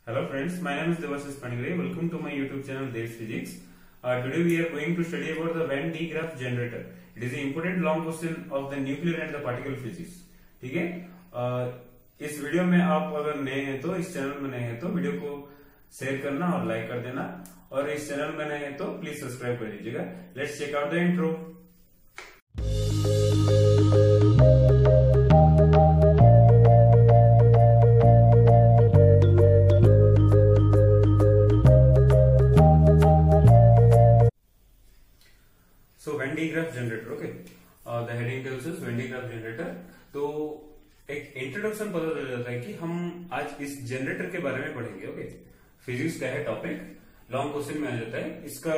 Hello friends, my name is Devashish Panigre. Welcome to my YouTube channel Dev's Physics. Today we are going to study about the Venn digraph generator. It is an important long question of the nuclear and the particle physics. ठीक है, इस video में आप अगर नए हैं तो इस चैनल में नए हैं तो वीडियो को शेयर करना और लाइक कर देना, और इस चैनल में नए हैं तो प्लीज सब्सक्राइब कर दीजिएगा. Let's check out the intro. Venn digraph generator, okay. The heading tells us Venn digraph generator. तो एक इंट्रोडक्शन पता चल जाता है कि हम आज इस जनरेटर के बारे में पढ़ेंगे. ओके, फिजिक्स का है टॉपिक, लॉन्ग क्वेश्चन में आ जाता है. इसका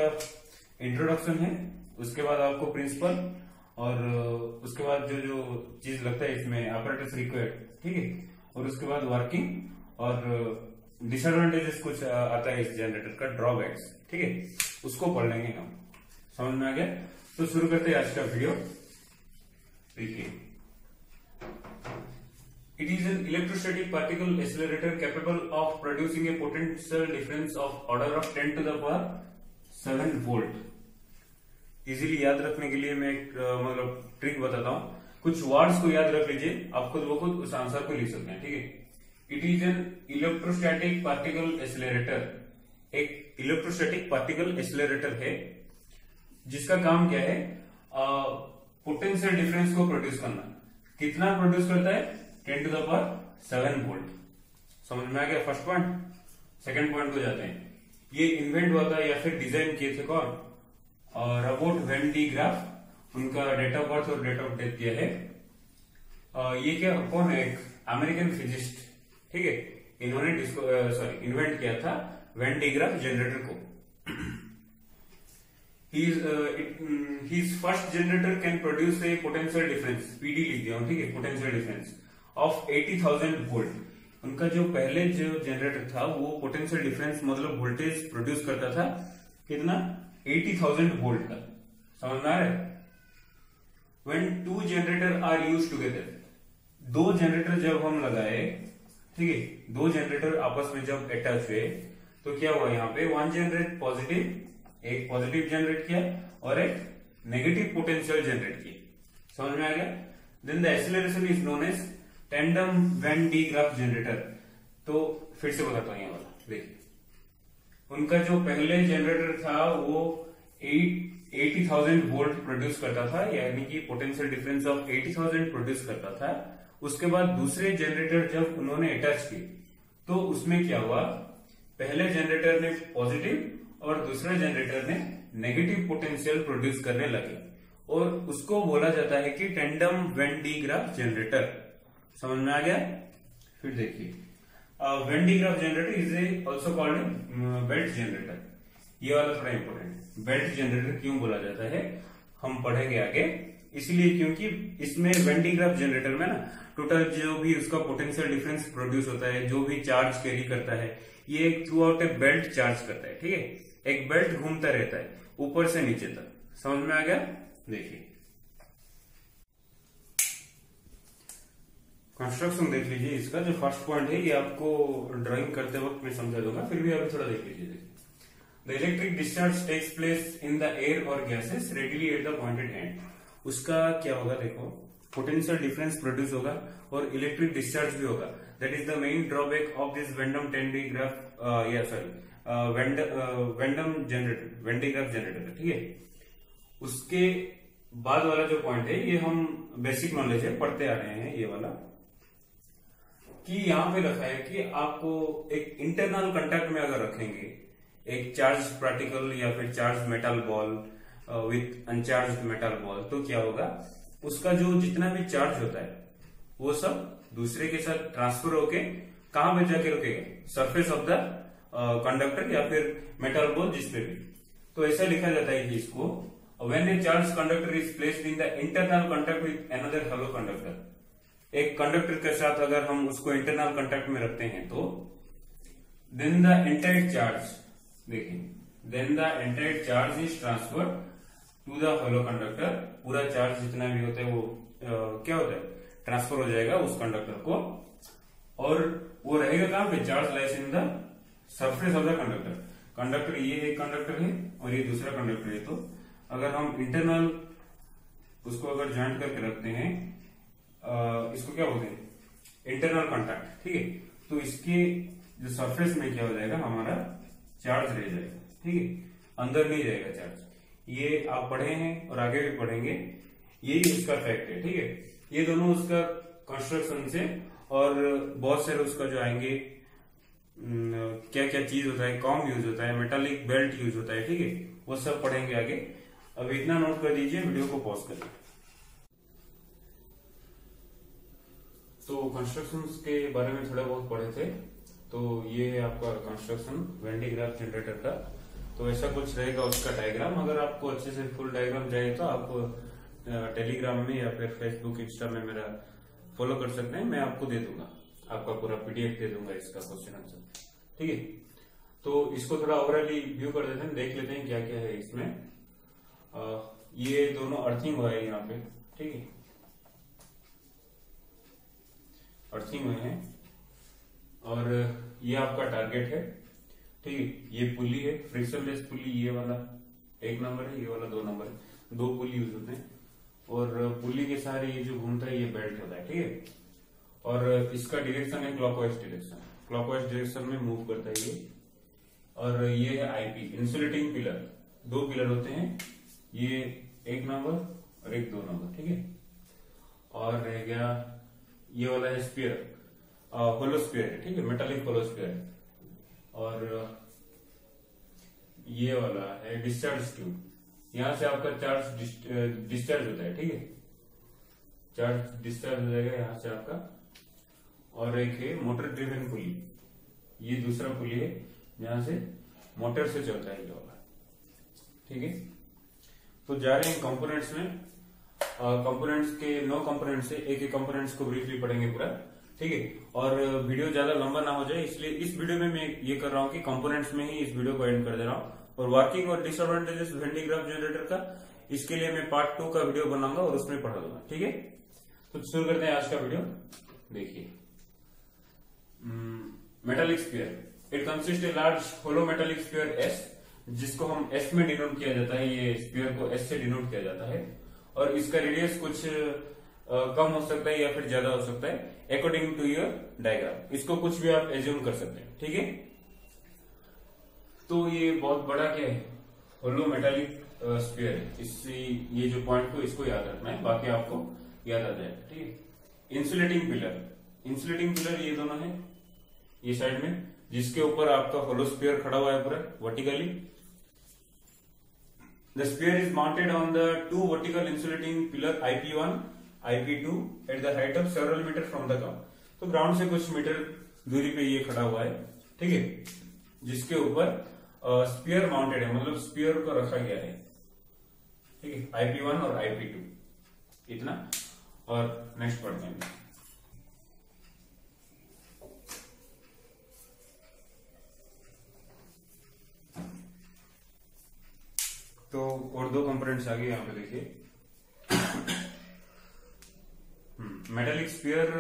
इंट्रोडक्शन है, उसके बाद आपको प्रिंसिपल, और उसके बाद जो जो चीज लगता है इसमें ऑपरेटर्स रिक्वायर्ड, ठीक है, और उसके बाद वर्किंग और डिसएडवांटेजेस कुछ आता है इस जनरेटर का, ड्रॉबैक्स, ठीक है, उसको पढ़ लेंगे हम. समझ में आ गया? तो शुरू करते हैं आज का वीडियो. देखिए, it is an electrostatic particle accelerator capable of producing A potential difference of order of 10 to the power 7 volt. Easily याद रखने के लिए मैं एक मतलब ट्रिक बताता हूं. कुछ वर्ड्स को याद रख लीजिए, आप खुद ब खुद उस आंसर को लिख सकते हैं. ठीक है, it is an electrostatic particle accelerator. एक इलेक्ट्रोस्टैटिक पार्टिकल एक्सेलरेटर है जिसका काम क्या है, पोटेंशियल डिफरेंस को प्रोड्यूस करना. कितना प्रोड्यूस करता है? 10 to the power 7 वोल्ट. समझ में आ गया फर्स्ट पॉइंट. सेकंड पॉइंट को जाते हैं. ये इन्वेंट हुआ था या फिर डिजाइन किए थे कौन? Robert when digraph. उनका डेट ऑफ बर्थ और डेट ऑफ डेथ दिया है. ये क्या कौन है? एक अमेरिकन फिजिस्ट, ठीक है. इन्होंने इन्वेंट किया था वेन डिग्राफ जनरेटर को. His first generator can produce a potential difference, PD लिख दिया हूं, ठीक है, potential difference of 80,000 वोल्ट. उनका जो पहले जो जनरेटर था वो पोटेंशियल डिफरेंस मतलब वोल्टेज प्रोड्यूस करता था कितना? 80,000 वोल्ट का. समझ में आ रहा है? When two generator are used together, दो जनरेटर जब हम लगाए, ठीक है, दो जनरेटर आपस में जब अटैच हुए तो क्या हुआ? यहाँ पे वन जनरेट पॉजिटिव, एक पॉजिटिव जनरेट किया और एक नेगेटिव पोटेंशियल जनरेट किया. समझ में आ गया? Then the acceleration is known as tandem Van digraph generator. तो फिर से बताता हूं ये वाला. देखिए, उनका जो पहले जनरेटर था वो 80,000 वोल्ट प्रोड्यूस करता था, यानी कि पोटेंशियल डिफरेंस ऑफ 80,000 प्रोड्यूस करता था. उसके बाद दूसरे जनरेटर जब उन्होंने अटैच किए तो उसमें क्या हुआ? पहले जनरेटर ने पॉजिटिव और दूसरे जनरेटर ने नेगेटिव पोटेंशियल प्रोड्यूस करने लगे, और उसको बोला जाता है कि टेंडम वेन डिग्राफ जनरेटर. समझ में आ गया? फिर देखिए, when digraph generator is also called belt generator. ये वाला थोड़ा इंपॉर्टेंट है. बेल्ट जनरेटर क्यों बोला जाता है हम पढ़ेंगे आगे. इसलिए क्योंकि इसमें वेन डिग्राफ जनरेटर में ना टोटल जो भी उसका पोटेंशियल डिफरेंस प्रोड्यूस होता है, जो भी चार्ज कैरी करता है, ये थ्रू आउट ए बेल्ट चार्ज करता है. ठीक है, एक बेल्ट घूमता रहता है ऊपर से नीचे तक. समझ में आ गया? देखिए, कंस्ट्रक्शन देख लीजिए. इसका जो फर्स्ट पॉइंट है ये आपको ड्राइंग करते वक्त मैं समझा दूंगा, फिर भी अभी थोड़ा देख लीजिए. The electric discharge takes place in the air और gases readily at the pointed end. उसका क्या होगा? देखो, पोटेंशियल डिफरेंस प्रोड्यूस होगा और इलेक्ट्रिक डिस्चार्ज भी होगा. That is the main drawback of this वेंडम वेन डिग्राफ जनरेटर. ठीक है, उसके बाद वाला जो पॉइंट है ये हम बेसिक नॉलेज है, पढ़ते आ रहे हैं. ये वाला कि यहां पे रखा है कि आपको एक इंटरनल कांटेक्ट में अगर रखेंगे एक चार्ज पार्टिकल या फिर charge metal ball with अनचार्ज metal ball, तो क्या होगा? उसका जो जितना भी चार्ज होता है वो सब दूसरे के साथ ट्रांसफर होके कहां पे जाके रुकेगा? सरफेस ऑफ द कंडक्टर या फिर मेटल बॉल, जिस पे भी. तो ऐसा लिखा जाता है कि इसको when A charge conductor is placed in the internal contact with another hello conductor. एक कंडक्टर के साथ अगर हम उसको इंटरनल कांटेक्ट में रखते हैं तो देन द एंटायर चार्ज, देखिए, then the entire charge is transfer to the hollow conductor. पूरा चार्ज जितना भी होता है वो क्या होता है? ट्रांसफर हो जाएगा उस कंडक्टर को, और वो रहेगा कहां पे? Charge lies in the surface of the conductor, conductor ये एक कंडक्टर है और ये दूसरा कंडक्टर है। तो अगर हम इंटरनल उसको अगर ज्वाइंट करके रखते हैं, इसको क्या बोलते हैं, इंटरनल कॉन्टैक्ट, ठीक है। तो इसके जो सरफेस में क्या हो जाएगा, हमारा चार्ज रह जाएगा, ठीक है, अंदर नहीं जाएगा चार्ज। ये आप पढ़े हैं और आगे भी पढ़ेंगे, यही उसका फैक्ट है, ठीक है। ये दोनों उसका कंस्ट्रक्शन से और बहुत सारे उसका जो आएंगे, क्या क्या चीज होता है, कॉम यूज होता है, मेटालिक बेल्ट यूज होता है, ठीक है, वो सब पढ़ेंगे आगे। अब इतना नोट कर दीजिए, वीडियो को पॉज करिए। तो कंस्ट्रक्शंस के बारे में थोड़ा बहुत पढ़े थे। तो ये है आपका construction when D graph generator का। तो ऐसा कुछ रहेगा उसका डायग्राम। अगर आपको अच्छे से फुल डायग्राम चाहिए तो आप टेलीग्राम में या फिर फेसबुक इंस्टा में मेरा फॉलो कर सकते हैं, मैं आपको दे दूंगा, आपका पूरा पीडीएफ दे दूंगा इसका क्वेश्चन आंसर, ठीक है। तो इसको थोड़ा ओवरऑली व्यू कर देते हैं, देख लेते हैं क्या क्या है इसमें। ये दोनों अर्थिंग हुआ है यहाँ पे, ठीक है, अर्थिंग हुए हैं। और ये आपका टारगेट है, ठीक है। ये पुली है, फ्रिक्शनलेस पुली, ये वाला 1 नंबर है, ये वाला 2 नंबर है, 2 पुली यूज होते हैं। और पुली के सहारे ये जो घूमता है ये बेल्ट होता है, ठीक है। और इसका डायरेक्शन है क्लॉकवाइज डायरेक्शन, क्लॉकवाइज डायरेक्शन में मूव करता है ये। और ये है आईपी, इंसुलेटिंग पिलर, 2 पिलर होते हैं, ये 1 नंबर और एक 2 नंबर, ठीक है। और रह गया ये वाला है स्पीयर, होलो स्पीयर है, ठीक है, मेटालिक होलो स्पीयर। और ये वाला है डिस्चार्ज ट्यूब, यहां से आपका चार्ज डिस्चार्ज होता है, ठीक है, चार्ज डिस्चार्ज हो जाएगा यहां से आपका। और एक है मोटर ड्रिवन पुली, ये दूसरा पुली है जहां से मोटर से चलता है ये वाला, ठीक है। तो जा रहे हैं कंपोनेंट्स में। कंपोनेंट्स के 9 कंपोनेंट्स से एक एक कंपोनेंट्स को ब्रीफली पढ़ेंगे पूरा, ठीक है। और वीडियो ज्यादा लंबा ना हो जाए इसलिए इस वीडियो में मैं ये कर रहा हूँ कि कंपोनेंट्स में ही इस वीडियो को एंड कर दे रहा हूँ। और वर्किंग और disadvantages when D graph generator का, इसके लिए मैं पार्ट 2 का वीडियो बनाऊंगा और उसमें पढ़ा दूंगा, ठीक है। तो शुरू करते हैं आज का वीडियो। देखिए, metallic sphere, it consist a large hollow metallic sphere S, जिसको हम एस में डिनोट किया जाता है, ये स्फीयर को एस से डिनोट किया जाता है। और इसका रेडियस कुछ कम हो सकता है या फिर ज्यादा हो सकता है अकॉर्डिंग टू योर डायग्राम, इसको कुछ भी आप एज्यूम कर सकते हैं, ठीक है। तो ये बहुत बड़ा क्या है, होलो मेटालिक स्फीयर है, इससे ये जो पॉइंट को इसको याद रखना है, बाकी आपको याद आ जाएगा, ठीक है। इंसुलेटिंग पिलर, इंसुलेटिंग पिलर ये दोनों है, ये साइड में, जिसके ऊपर आपका होलो स्फीयर खड़ा हुआ है पूरा vertically. The sphere is mounted on the 2 vertical insulating pillar IP1, IP2 at the height of several meter from the ground. तो ग्राउंड से कुछ मीटर दूरी पे ये खड़ा हुआ है, ठीक है, जिसके ऊपर स्पीयर माउंटेड है, मतलब स्पीयर को रखा गया है, ठीक है, IP1 और IP2, इतना। और नेक्स्ट पढ़ते हैं। तो और 2 कंपोनेंट्स आ गए यहाँ पे, देखिए। मेटालिक स्फीयर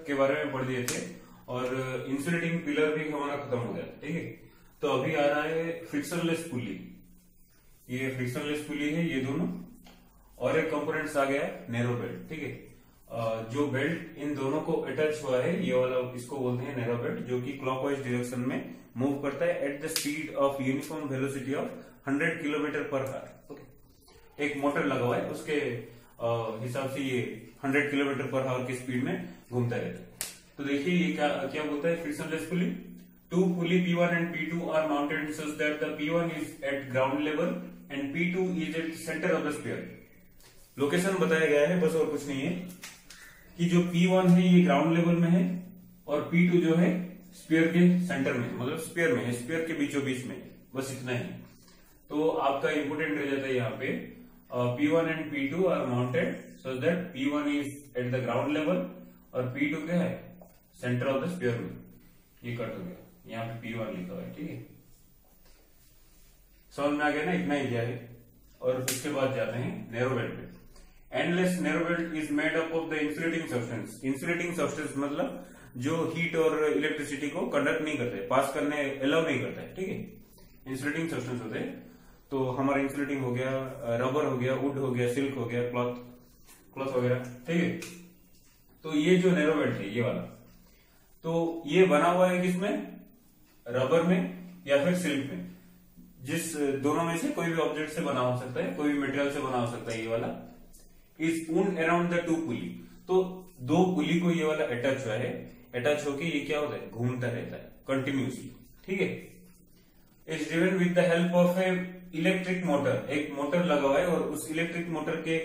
के बारे में पढ़ दिए थे और इंसुलेटिंग पिलर भी हमारा खत्म हो गया, ठीक है। तो अभी आ रहा है फ्रिक्शनलेस पुली, ये फ्रिक्शनलेस पुली है ये दोनों। और एक कंपोनेंट्स आ गया है नैरो बेल्ट, ठीक है। जो बेल्ट इन दोनों को अटैच हुआ है ये वाला, इसको बोलते हैं नैरो बेल्ट, जो कि क्लॉकवाइज डायरेक्शन में मूव करता है at the speed of uniform velocity of 100 kilometre per hour, okay. एक मोटर लगा हुआ है, उसके हिसाब से ये 100 किलोमीटर पर आवर की स्पीड में घूमता रहता है। तो देखिए ये क्या बोलता है, frictionless pulley, 2 pulley P1 and P2 are mounted such that the P1 is at ground level and P2 is at center of the sphere. Location बताया गया है, बस और कुछ नहीं है, कि जो P1 है ये ग्राउंड लेवल में है और P2 जो है स्पीयर के सेंटर में, मतलब स्पीयर में है, स्पीयर के बीचों बीच में, बस इतना ही। तो आपका इंपोर्टेंट रह जाता है यहाँ पे P1 and P2 are mounted so that P1 is at the ground level और P2 क्या है, सेंटर ऑफ द स्फीयर में। ये कट हो गया, यहाँ पे P1 लिखा हुआ है, ठीक है। समझ में आ गया ना, इतना ही क्या है। और उसके बाद जाते हैं नैरो बेल्ट पे। Endless narrow belt is made up of the insulating substance. Insulating substance मतलब जो हीट और इलेक्ट्रिसिटी को कंडक्ट नहीं करते, पास करने अलाउ नहीं करता है, ठीक है। इंसुलेटिंग सब्सटेंस होते हैं। तो हमारा इंसुलेटिंग हो गया, रबर हो गया, वुड हो गया, सिल्क हो गया, क्लॉथ वगैरह, ठीक है। तो ये जो नैरो बेल्ट है ये वाला, तो ये बना हुआ है किसमें, रबर में या फिर सिल्क में, जिस दोनों में से कोई भी ऑब्जेक्ट से बना हो सकता है, कोई भी मटेरियल से बना हो सकता है। ये वाला is wound around the two pulley, तो दो पुली को ये वाला अटैच हुआ है, अटैच होके ये क्या होता है, घूमता रहता है कंटिन्यूसली, ठीक है। Is driven with the help of A electric motor, एक मोटर लगा हुआ है और उस इलेक्ट्रिक मोटर के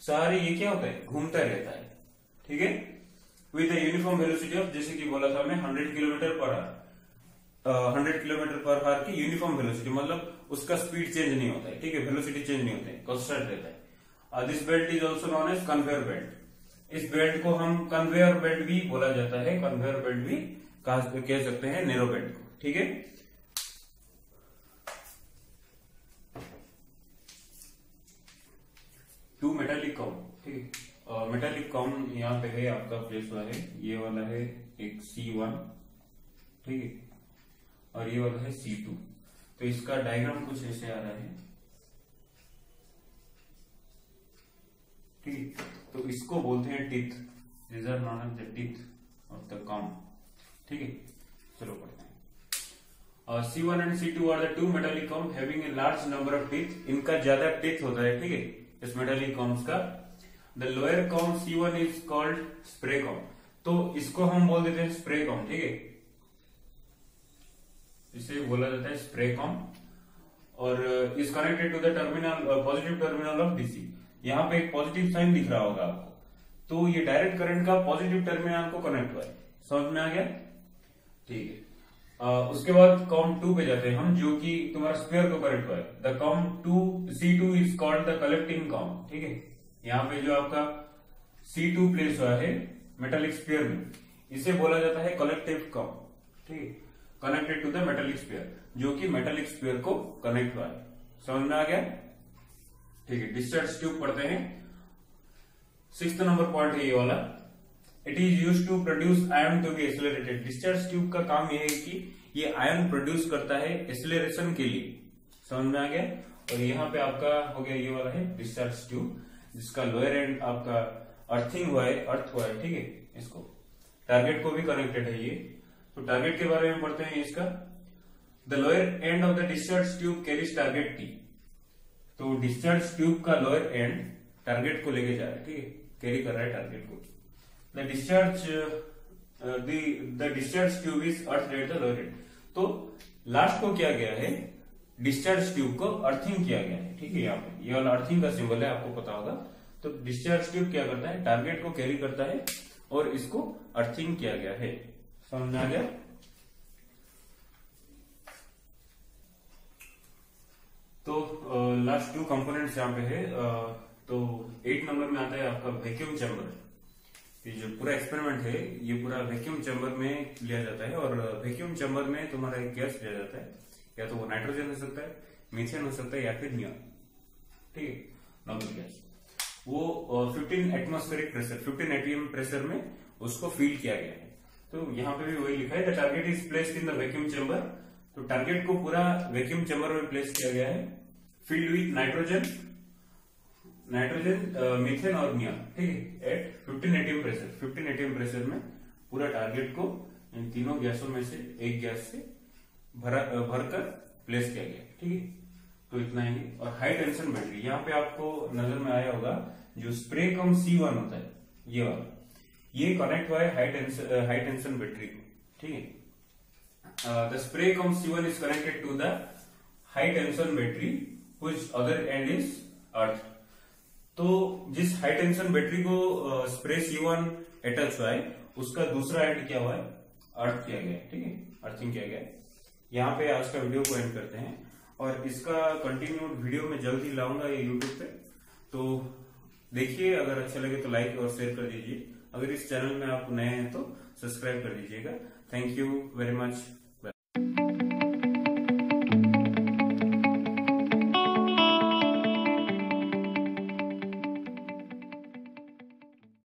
सहारे ये क्या होता है, घूमता रहता है, ठीक है। विद यूनिफॉर्म वेलोसिटी ऑफ, जैसे कि बोला था मैं 100 kilometre per hour, 100 kilometre per hour की यूनिफॉर्म वेलोसिटी, मतलब उसका स्पीड चेंज नहीं होता है, ठीक है, वेलोसिटी चेंज नहीं होता है, कांस्टेंट रहता है। This belt is also known as conveyor belt. इस बेल्ट को हम कन्वेयर बेल्ट भी बोला जाता है, कन्वेयर बेल्ट भी कह सकते हैं नैरो बेल्ट को, ठीक है। टू मेटालिक काउंट, ठीक है। मेटालिक काउंट यहाँ पे है आपका प्लेस हुआ है, ये वाला है एक C1, ठीक है, और ये वाला है C2। तो इसका डायग्राम कुछ ऐसे आ रहा है, ठीक है। तो इसको बोलते हैं teeth, these are known as the teeth of the comb, ठीक है। चलो पढ़ते हैं। C1 and C2 are the two metallic comb having a large number of teeth. इनका ज्यादा टीथ होता है, ठीक है, इस मेटालिक काउंट्स का। The lower comb C1 is called spray comb, तो इसको हम बोल देते हैं स्प्रे काउंट, ठीक है, इसे बोला जाता है स्प्रे काउंट। और is connected to the terminal, positive terminal of DC. यहाँ पे एक पॉजिटिव साइन दिख रहा होगा आपको, तो ये डायरेक्ट करंट का पॉजिटिव टर्मिनल को कनेक्ट हुआ है, समझ में आ गया, ठीक है। उसके बाद काउंट 2 पे जाते हैं हम, जो कि तुम्हारा स्क्वायर को कनेक्ट हुआ है। The count 2 C2 is called the collecting count, ठीक है। यहाँ पे जो आपका C2 प्लेस हुआ है मेटालिक स्फीयर में, इसे बोला जाता है कलेक्टिव काउंट, ठीक है, connected to the metallic sphere, जो कि मेटालिक स्फीयर को कनेक्ट हुआ है, समझ में आ गया, ठीक है। डिस्चार्ज ट्यूब पढ़ते हैं, 6th नंबर पॉइंट है ये वाला। It is use to produce ion to be accelerated. Discharge tube का काम यह है कि ये आयन प्रोड्यूस करता है एक्सेलरेशन के लिए, समझ में आ गया। और यहाँ पे आपका हो गया ये वाला है डिस्चार्ज ट्यूब, जिसका लोअर एंड आपका अर्थिंग हुआ है, अर्थ हुआ है, ठीक है। इसको टारगेट को भी कनेक्टेड है ये, तो टारगेट के बारे में पढ़ते हैं इसका। The lower end of the discharge tube carries target T. तो डिस्चार्ज ट्यूब का लोअर एंड टारगेट को लेके जा रहा है, ठीक है, कैरी कर रहा है टारगेट को। The discharge tube is earth at the lower and. तो लास्ट को क्या गया है, डिस्चार्ज ट्यूब को अर्थिंग किया गया है, ठीक है। यहाँ पे ये वाला अर्थिंग का सिंबल है, आपको पता होगा। तो डिस्चार्ज ट्यूब क्या करता है, टारगेट को कैरी करता है और इसको अर्थिंग किया गया है, समझ में आ गया। तो लास्ट 2 कंपोनेंट्स यहाँ पे है। तो 8 नंबर में आता है आपका वैक्यूम चैम्बर। ये जो पूरा एक्सपेरिमेंट है ये पूरा वैक्यूम चैम्बर में लिया जाता है, और वैक्यूम चैम्बर में तुम्हारा एक गैस लिया जाता है, या तो वो नाइट्रोजन हो सकता है, मीथेन हो सकता है, या फिर नियॉन, ठीक है, नॉर्मल गैस। वो 15 एटमॉस्फेरिक प्रेशर, 15 atm प्रेशर में उसको फील किया गया है। तो यहाँ पे भी वही लिखा है, the target is placed in the vacuum chamber. तो टारगेट को पूरा वैक्यूम चैम्बर में प्लेस किया गया है, फील्ड विथ नाइट्रोजन, मीथेन और नियॉन, ठीक है, at 15 atm pressure. 15 atm pressure में पूरा टारगेट को इन तीनों गैसों में से एक गैस से भरकर प्लेस किया गया, ठीक है। तो इतना ही। और हाई टेंशन बैटरी, यहाँ पे आपको नजर में आया होगा, जो स्प्रे कम C1 होता है ये वाला, ये कनेक्ट हुआ है हाई टेंशन बैटरी को, ठीक है। The spray comb C1 is connected to the high tension battery which other end is earth. तो जिस हाई टेंशन बैटरी को स्प्रे C1 अटैच हुआ है, उसका दूसरा एंड क्या हुआ है, अर्थ किया गया है, ठीक है, अर्थिंग किया गया है। यहाँ पे आज का वीडियो को एंड करते हैं, और इसका कंटिन्यूड वीडियो में जल्द ही लाऊंगा ये यूट्यूब पे। तो देखिए, अगर अच्छा लगे तो लाइक और शेयर कर दीजिए। अगर इस चैनल में आप नए हैं तो सब्सक्राइब कर दीजिएगा। Thank you very much.